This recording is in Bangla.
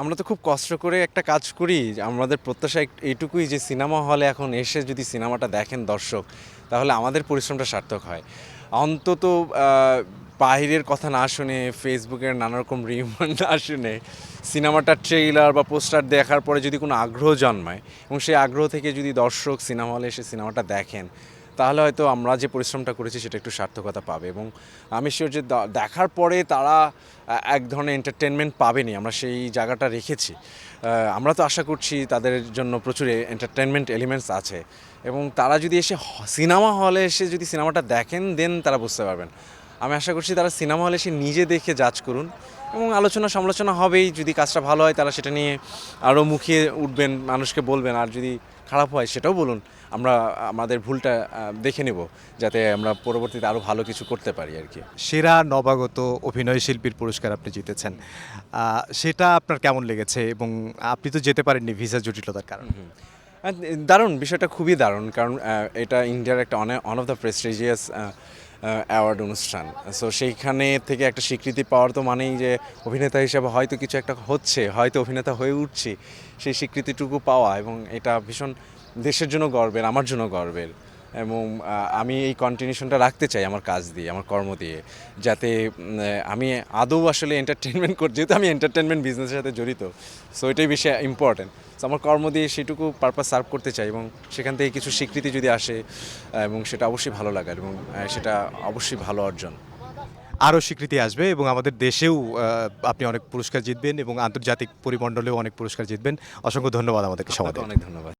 আমরা তো খুব কষ্ট করে একটা কাজ করি। আমাদের প্রত্যাশা এইটুকুই যে সিনেমা হলে এখন এসে যদি সিনেমাটা দেখেন দর্শক, তাহলে আমাদের পরিশ্রমটা সার্থক হয়। অন্তত আ বাহিরের কথা না শুনে, ফেসবুকের নানা রকম রিউমার না শুনে, সিনেমাটার ট্রেইলার বা পোস্টার দেখার পরে যদি কোনো আগ্রহ জন্মায় এবং সেই আগ্রহ থেকে যদি দর্শক সিনেমা হলে এসে সিনেমাটা দেখেন, তাহলে হয়তো আমরা যে পরিশ্রমটা করেছি সেটা একটু সার্থকতা পাবে এবং আমি শিওর যে দেখার পরে তারা এক ধরনের এন্টারটেনমেন্ট পাবেনই। আমরা সেই জায়গাটা রেখেছি। আমরা তো আশা করছি তাদের জন্য প্রচুর এন্টারটেনমেন্ট এলিমেন্টস আছে এবং তারা যদি এসে সিনেমা হলে এসে যদি সিনেমাটা দেখেন দেন তারা বুঝতে পারবেন। আমি আশা করছি তারা সিনেমা হলে এসে নিজে দেখে জাজ করুন এবং আলোচনা সমালোচনা হবেই। যদি কাজটা ভালো হয় তারা সেটা নিয়ে আরও মুখিয়ে উঠবেন, মানুষকে বলবেন। আর যদি খারাপ হয় সেটাও বলুন। আমরা আমাদের ভুলটা দেখে নেব, যাতে আমরা পরবর্তীতে আরও ভালো কিছু করতে পারি আর কি। সেরা নবাগত অভিনয় শিল্পীর পুরস্কার আপনি জিতেছেন। সেটা আপনার কেমন লেগেছে? এবং আপনি তো যেতে পারেননি ভিসা জটিলতার কারণে। দারুণ, বিষয়টা খুবই দারুণ। কারণ এটা ইন্ডিয়ার একটা one of the prestigious award অনুষ্ঠান। সো সেইখানে থেকে একটা স্বীকৃতি পাওয়ার তো মানেই যে অভিনেতা হিসেবে হয়তো কিছু একটা হচ্ছে, হয়তো অভিনেতা হয়ে উঠছি, সেই স্বীকৃতিটুকু পাওয়া এবং এটা ভীষণ দেশের জন্য গর্বের, আমার জন্য গর্বের। এবং আমি এই কন্টিনিউশনটা রাখতে চাই আমার কাজ দিয়ে, আমার কর্ম দিয়ে, যাতে আমি আদৌ আসলে এন্টারটেনমেন্ট যেহেতু আমি এন্টারটেনমেন্ট বিজনেসের সাথে জড়িত, সো এটাই বেশি ইম্পর্ট্যান্ট। সো আমার কর্ম দিয়ে সেটুকু পারপাস সার্ভ করতে চাই এবং সেখান থেকে কিছু স্বীকৃতি যদি আসে এবং সেটা অবশ্যই ভালো লাগার এবং সেটা অবশ্যই ভালো অর্জন। আরও স্বীকৃতি আসবে এবং আমাদের দেশেও আপনি অনেক পুরস্কার জিতবেন এবং আন্তর্জাতিক পরিমণ্ডলেও অনেক পুরস্কার জিতবেন। অসংখ্য ধন্যবাদ আমাদেরকে সময় আপনাকে দেওয়ার অনেক জন্য। ধন্যবাদ।